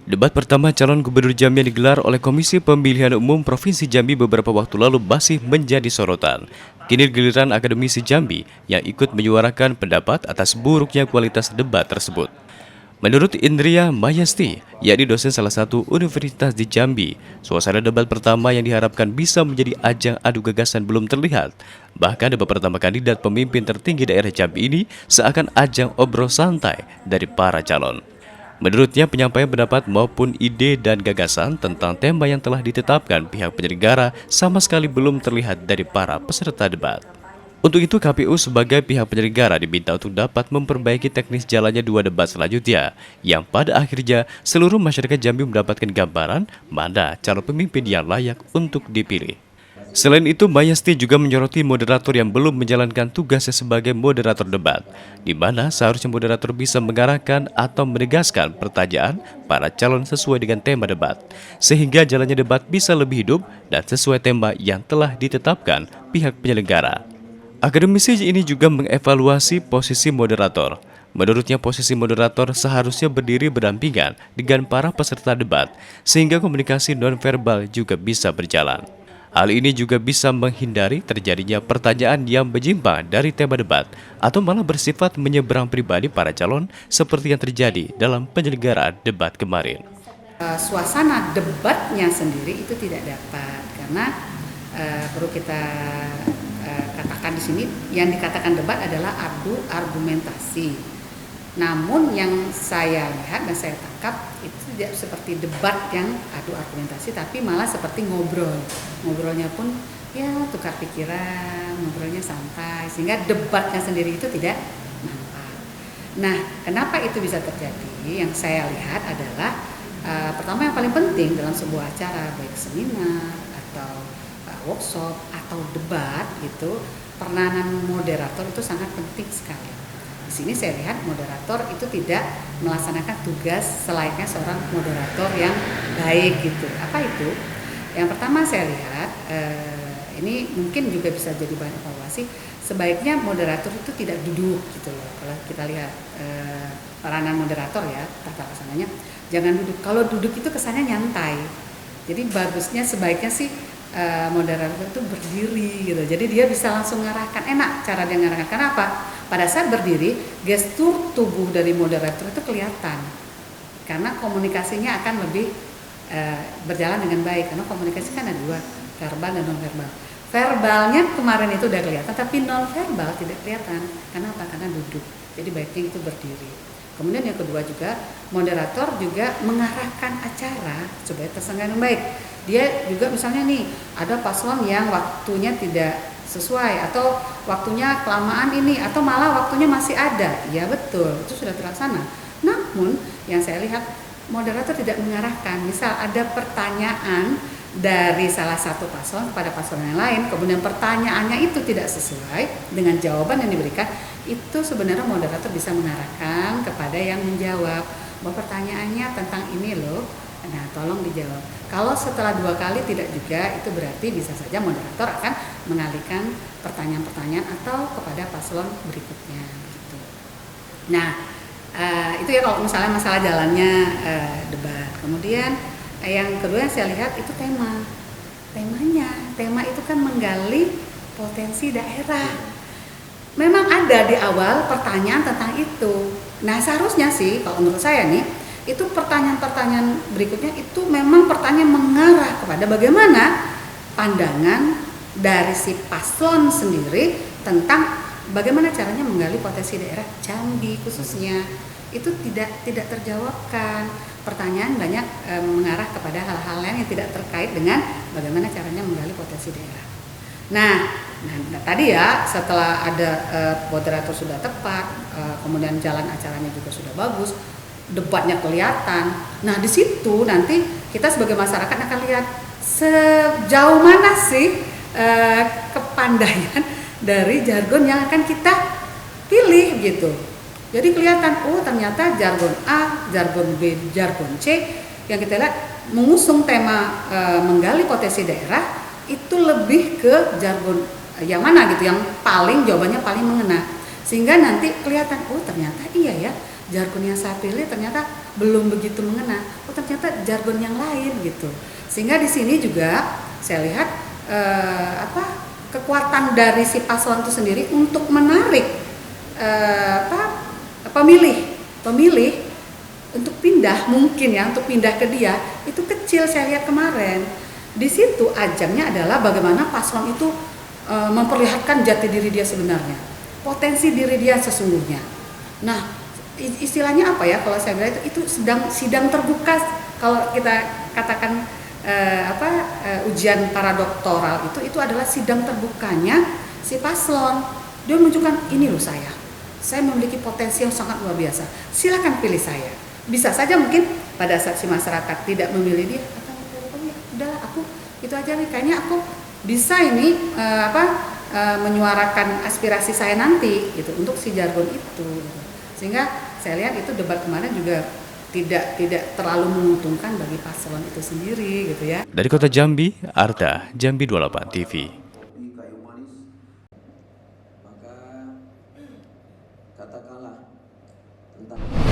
Debat pertama calon gubernur Jambi yang digelar oleh Komisi Pemilihan Umum Provinsi Jambi beberapa waktu lalu masih menjadi sorotan. Kini giliran akademisi Jambi yang ikut menyuarakan pendapat atas buruknya kualitas debat tersebut. Menurut Indria Mayasti, yakni dosen salah satu universitas di Jambi, suasana debat pertama yang diharapkan bisa menjadi ajang adu gagasan belum terlihat. Bahkan debat pertama kandidat pemimpin tertinggi daerah Jambi ini seakan ajang obrol santai dari para calon. Menurutnya, penyampaian pendapat maupun ide dan gagasan tentang tema yang telah ditetapkan pihak penyelenggara sama sekali belum terlihat dari para peserta debat. Untuk itu, KPU sebagai pihak penyelenggara diminta untuk dapat memperbaiki teknis jalannya dua debat selanjutnya, yang pada akhirnya seluruh masyarakat Jambi mendapatkan gambaran mana calon pemimpin yang layak untuk dipilih. Selain itu, Mayasti juga menyoroti moderator yang belum menjalankan tugasnya sebagai moderator debat, di mana seharusnya moderator bisa mengarahkan atau menegaskan pertanyaan para calon sesuai dengan tema debat, sehingga jalannya debat bisa lebih hidup dan sesuai tema yang telah ditetapkan pihak penyelenggara. Akademisi ini juga mengevaluasi posisi moderator. Menurutnya, posisi moderator seharusnya berdiri berdampingan dengan para peserta debat, sehingga komunikasi nonverbal juga bisa berjalan. Hal ini juga bisa menghindari terjadinya pertanyaan yang menyimpang dari tema debat atau malah bersifat menyeberang pribadi para calon seperti yang terjadi dalam penyelenggaraan debat kemarin. Suasana debatnya sendiri itu tidak dapat karena perlu kita katakan di sini yang dikatakan debat adalah adu argumentasi. Namun yang saya lihat dan saya tangkap itu tidak seperti debat yang adu argumentasi, tapi malah seperti ngobrol. Ngobrolnya pun ya tukar pikiran, ngobrolnya santai, sehingga debatnya sendiri itu tidak nampak. Nah, kenapa itu bisa terjadi? Yang saya lihat adalah pertama yang paling penting dalam sebuah acara, baik seminar atau workshop atau debat gitu, peranan moderator itu sangat penting sekali. Di sini saya lihat moderator itu tidak melaksanakan tugas selayaknya seorang moderator yang baik gitu. Apa itu? Yang pertama saya lihat, ini mungkin juga bisa jadi bahan evaluasi, sebaiknya moderator itu tidak duduk gitu loh. Kalau kita lihat peranan moderator ya, tata laksananya, jangan duduk. Kalau duduk itu kesannya nyantai. Jadi bagusnya sebaiknya sih moderator itu berdiri gitu. Jadi dia bisa langsung mengarahkan, enak cara dia mengarahkan. Kenapa? Pada saat berdiri, gestur tubuh dari moderator itu kelihatan. Karena komunikasinya akan lebih berjalan dengan baik. Karena komunikasi kan ada dua, verbal dan non verbal. Verbalnya kemarin itu udah kelihatan, tapi non verbal tidak kelihatan. Kenapa? Karena duduk. Jadi baiknya itu berdiri. Kemudian yang kedua juga, moderator juga mengarahkan acara supaya terselenggara dengan baik. Dia juga misalnya nih, ada paslon yang waktunya tidak sesuai atau waktunya kelamaan ini atau malah waktunya masih ada. Ya betul, itu sudah terlaksana. Namun yang saya lihat moderator tidak mengarahkan. Misal ada pertanyaan dari salah satu paslon kepada paslon yang lain, kemudian pertanyaannya itu tidak sesuai dengan jawaban yang diberikan, itu sebenarnya moderator bisa mengarahkan kepada yang menjawab bahwa pertanyaannya tentang ini loh, nah tolong dijawab. Kalau setelah 2 kali tidak juga, itu berarti bisa saja moderator akan mengalihkan pertanyaan-pertanyaan atau kepada paslon berikutnya gitu. Nah itu ya kalau misalnya masalah jalannya debat. Kemudian yang kedua yang saya lihat itu tema itu kan menggali potensi daerah. Memang ada di awal pertanyaan tentang itu. Nah seharusnya sih kalau menurut saya nih, itu pertanyaan-pertanyaan berikutnya itu memang pertanyaan mengarah kepada bagaimana pandangan dari si paslon sendiri tentang bagaimana caranya menggali potensi daerah Jambi khususnya. Itu tidak terjawabkan. Pertanyaan banyak mengarah kepada hal-hal lain yang tidak terkait dengan bagaimana caranya menggali potensi daerah. Nah tadi ya setelah ada moderator sudah tepat, kemudian jalan acaranya juga sudah bagus, debatnya kelihatan. Nah di situ nanti kita sebagai masyarakat akan lihat sejauh mana sih kepandaian dari jargon yang akan kita pilih gitu. Jadi kelihatan, oh ternyata jargon A, jargon B, jargon C yang kita lihat mengusung tema menggali potensi daerah itu lebih ke jargon yang mana gitu, yang paling jawabannya paling mengena. Sehingga nanti kelihatan, oh ternyata iya ya, jargon yang saya pilih ternyata belum begitu mengena. Oh ternyata jargon yang lain gitu. Sehingga di sini juga saya lihat kekuatan dari si paslon itu sendiri untuk menarik pemilih untuk pindah, mungkin ya, untuk pindah ke dia itu kecil. Saya lihat kemarin di situ ajangnya adalah bagaimana paslon itu memperlihatkan jati diri dia sebenarnya, potensi diri dia sesungguhnya. Nah, istilahnya apa ya, kalau saya bilang itu sidang terbuka. Kalau kita katakan ujian para doktoral itu adalah sidang terbukanya si paslon. Dia menunjukkan, ini loh saya memiliki potensi yang sangat luar biasa, silakan pilih saya. Bisa saja mungkin pada saat si masyarakat tidak memilih dia, udahlah aku itu aja nih, kayaknya aku bisa ini menyuarakan aspirasi saya nanti gitu untuk si jargon itu. Sehingga saya lihat itu debat kemarin juga tidak terlalu menguntungkan bagi paslon itu sendiri gitu ya. Dari Kota Jambi, Arta, Jambi 28 TV. Kayu manis, maka katakanlah tentang